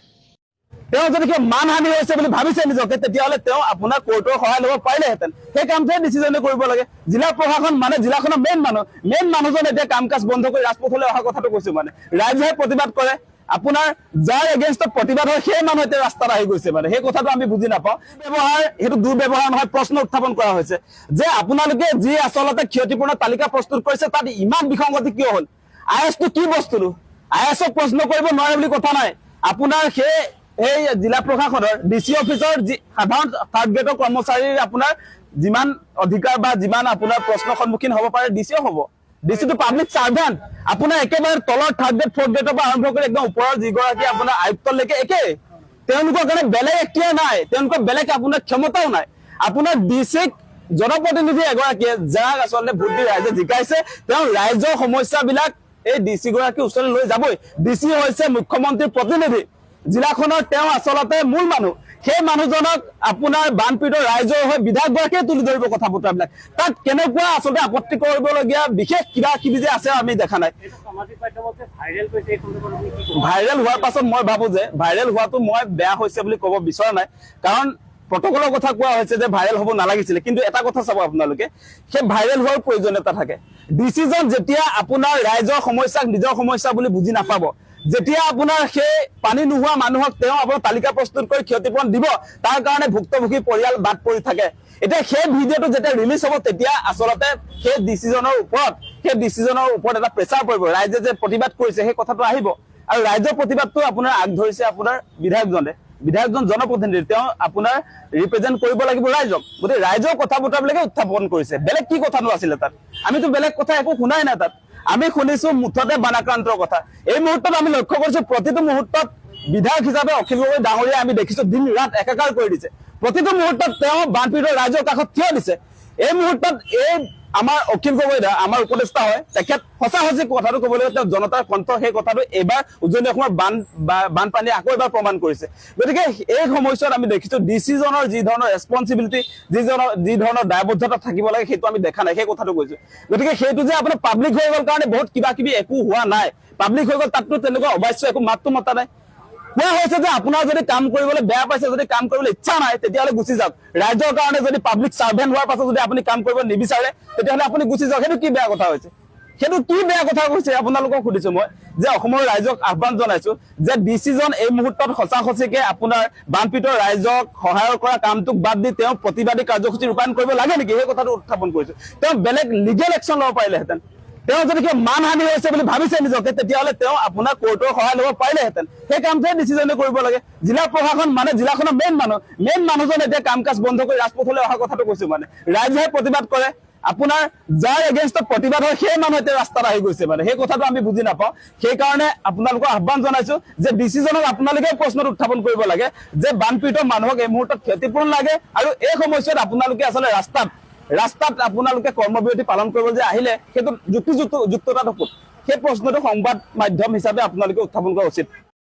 তেওঁ যদি কিবা মানহানি হৈছে বুলি ভাবিছে নিজকে, তেতিয়াহ'লে তেওঁ আপোনাৰ কোৰ্টৰ সহায় ল'ব পাৰিলেহেঁতেন। সেই কামটোহে ডিচিজনে কৰিব লাগে। জিলা প্ৰশাসন মানে জিলাখনৰ মেইন মানুহজন এতিয়া কাম কাজ বন্ধ কৰি ৰাজপথলৈ অহা কথাটো কৈছো। মানে ৰাইজে প্ৰতিবাদ কৰে, আপোনাৰ যাৰ এগেইনষ্টত প্ৰতিবাদ হয় সেই মানুহ এতিয়া ৰাস্তাত আহি গৈছে। মানে সেই কথাটো আমি বুজি নাপাওঁ। সেইটো দুৰ্ব্যৱহাৰ নহয়, প্ৰশ্ন উত্থাপন কৰা হৈছে যে আপোনালোকে যি আচলতে ক্ষতিপূৰ্ণ তালিকা প্ৰস্তুত কৰিছে তাত ইমান বিসংগতি কিয় হ'ল? IS-টো কি বস্তুটো? IS-ক প্ৰশ্ন কৰিব নোৱাৰে বুলি কথা নাই। আপোনাৰ সেই জিলা প্ৰশাসনৰ DC অফিচৰ যি সাধাৰণ থাৰ্ড গ্ৰেডৰ কৰ্মচাৰীৰ আপোনাৰ যিমান অধিকাৰ বা যিমান আপোনাৰ প্ৰশ্ন সন্মুখীন হ'ব পাৰে DCও হ'ব। ডিচিটো পাব্লিক চাৰ্ভেণ্ট। আপোনাৰ একেবাৰে তলৰ থাৰ্ড গ্ৰেড ফৰ্থ গ্ৰেডৰ পৰা আৰম্ভ কৰি একদম ওপৰৰ যিগৰাকী আপোনাৰ আয়ুক্তলৈকে একেই। তেওঁলোকৰ কাৰণে বেলেগ এক্টিয়াৰ নাই, তেওঁলোকৰ বেলেগ আপোনাৰ ক্ষমতাও নাই। আপোনাৰ ডিচিক জনপ্ৰতিনিধি এগৰাকীয়ে যাক আচলতে ভোট দি ৰাইজে জিকাইছে, তেওঁ ৰাইজৰ সমস্যাবিলাক এই DC গৰাকীৰ ওচৰলৈ লৈ যাবই। DC হৈছে মুখ্যমন্ত্ৰীৰ প্ৰতিনিধি, জিলাখনৰ তেওঁ আচলতে মূল মানুহ। সেই মানুহজনক আপোনাৰ বানপীড়িত ৰাইজৰ হৈ বিধায়কগৰাকীয়ে তুলি ধৰিব কথা বতৰাবিলাক। তাত কেনেকুৱা আচলতে আপত্তি কৰিবলগীয়া বিশেষ কিবা কিবি যে আছে আমি দেখা নাই। ভাইৰেল হোৱাৰ পাছত মই ভাবো যে ভাইৰেল হোৱাটো মই বেয়া হৈছে বুলি ক'ব বিচৰা নাই, কাৰণ প্ৰটকলৰ কথা কোৱা হৈছে যে ভাইৰেল হ'ব নালাগিছিলে। কিন্তু এটা কথা চাব আপোনালোকে, সেই ভাইৰেল হোৱাৰ প্ৰয়োজনীয়তা থাকে। ডিচিজন যেতিয়া আপোনাৰ ৰাইজৰ সমস্যাক নিজৰ সমস্যা বুলি বুজি নাপাব, যেতিয়া আপোনাৰ সেই পানী নোহোৱা মানুহক তেওঁ আপোনাৰ তালিকা প্ৰস্তুত কৰি ক্ষতিপূৰণ দিব, তাৰ কাৰণে ভুক্তভোগী পৰিয়াল বাদ পৰি থাকে। এতিয়া সেই ভিডিঅ'টো যেতিয়া ৰিলিজ হ'ব, তেতিয়া আচলতে সেই ডিচিজনৰ ওপৰত এটা প্ৰেচাৰ পৰিব। ৰাইজে যে প্ৰতিবাদ কৰিছে সেই কথাটো আহিব, আৰু ৰাইজৰ প্ৰতিবাদটো আপোনাৰ আগ ধৰিছে আপোনাৰ বিধায়কজন জনপ্ৰতিনিধি, তেওঁ আপোনাৰ ৰিপ্ৰেজেণ্ট কৰিব লাগিব ৰাইজক। গতিকে ৰাইজৰ কথা বতৰাবিলাকে উত্থাপন কৰিছে। বেলেগ কি কথানো আছিলে তাত? আমিতো বেলেগ কথা একো শুনাই নাই তাত। আমি শুনিছো মুঠতে বানাক্ৰান্তৰ কথা। এই মুহূৰ্তত আমি লক্ষ্য কৰিছো প্ৰতিটো মুহূৰ্তত বিধায়ক হিচাপে অখিল গগৈ ডাঙৰীয়া আমি দেখিছো দিন ৰাত একাকাৰ কৰি দিছে। প্ৰতিটো মুহূৰ্তত তেওঁ বানপীড়িত ৰাইজৰ কাষত থিয় দিছে। এই মুহূৰ্তত আমাৰ অখিল গগৈ দা আমাৰ উপদেষ্টা হয়, তেখেত সঁচা কথাটো ক'বলৈ তেওঁ জনতাৰ কণ্ঠ, সেই কথাটো এইবাৰ উজনি অসমৰ বানপানীয়ে আকৌ এবাৰ প্ৰমাণ কৰিছে। গতিকে এই সময়ছোৱাত আমি দেখিছো ডিচিজনৰ যি ধৰণৰ ৰেছপনচিবিলিটি, যি ধৰণৰ দায়বদ্ধতা থাকিব লাগে সেইটো আমি দেখা নাই, সেই কথাটো কৈছো। গতিকে সেইটো যে আপোনাৰ পাব্লিক হৈ গ'ল কাৰণে বহুত কিবা কিবি একো হোৱা নাই, পাব্লিক হৈ গ'ল তাততো তেনেকুৱা অৱশ্য একো মাতটো মতা নাই। কোৱা হৈছে যে আপোনাৰ যদি কাম কৰিবলৈ বেয়া পাইছে, যদি কাম কৰিবলৈ ইচ্ছা নাই, তেতিয়াহ'লে গুচি যাওক। ৰাইজৰ কাৰণে যদি পাব্লিক চাৰ্ভেণ্ট হোৱাৰ পাছত যদি আপুনি কাম কৰিব নিবিচাৰে, তেতিয়াহ'লে আপুনি গুচি যাওক। সেইটো কি বেয়া কথা হৈছে? সেইটো কি বেয়া কথা কৈছে আপোনালোকক সুধিছো মই, যে অসমৰ ৰাইজক আহ্বান জনাইছো যে ডিচিজন এই মুহূৰ্তত সঁচাসঁচিকে আপোনাৰ বানপীড়িত ৰাইজক সহায় কৰা কামটোক বাদ দি তেওঁ প্ৰতিবাদী কাৰ্যসূচী ৰূপায়ণ কৰিব লাগে নেকি, সেই কথাটো উত্থাপন কৰিছো। তেওঁ বেলেগ লিগেল একশ্যন ল'ব পাৰিলেহেঁতেন। তেওঁ যদি কিবা মানহানি হৈছে বুলি ভাবিছে নিজকে, তেতিয়াহ'লে তেওঁ আপোনাৰ কোৰ্টৰ সহায় ল'ব পাৰিলেহেঁতেন। সেই কামটোহে ডিচিজনে কৰিব লাগে। জিলা প্ৰশাসন মানে জিলাখনৰ মেইন মানুহজন এতিয়া কাম কাজ বন্ধ কৰি ৰাজপথলৈ অহা কথাটো কৈছো। মানে ৰাইজেহে প্ৰতিবাদ কৰে, আপোনাৰ যাৰ এগেইনষ্টত প্ৰতিবাদ হয় সেই মানুহ এতিয়া ৰাস্তাত আহি গৈছে। মানে সেই কথাটো আমি বুজি নাপাওঁ। সেইকাৰণে আপোনালোকক আহ্বান জনাইছো যে ডিচিজনক আপোনালোকে প্ৰশ্নটো উত্থাপন কৰিব লাগে যে বানপীড়িত মানুহক এই মুহূৰ্তত ক্ষতিপূৰণ লাগে, আৰু এই সময়ছোৱাত আপোনালোকে আচলতে ৰাস্তাত আপোনালোকে কৰ্মবিৰতি পালন কৰিব যে আহিলে, সেইটো যুক্তিযুক্ততাটো ক'ত? সেই প্ৰশ্নটো সংবাদ মাধ্যম হিচাপে আপোনালোকে উত্থাপন কৰা উচিত।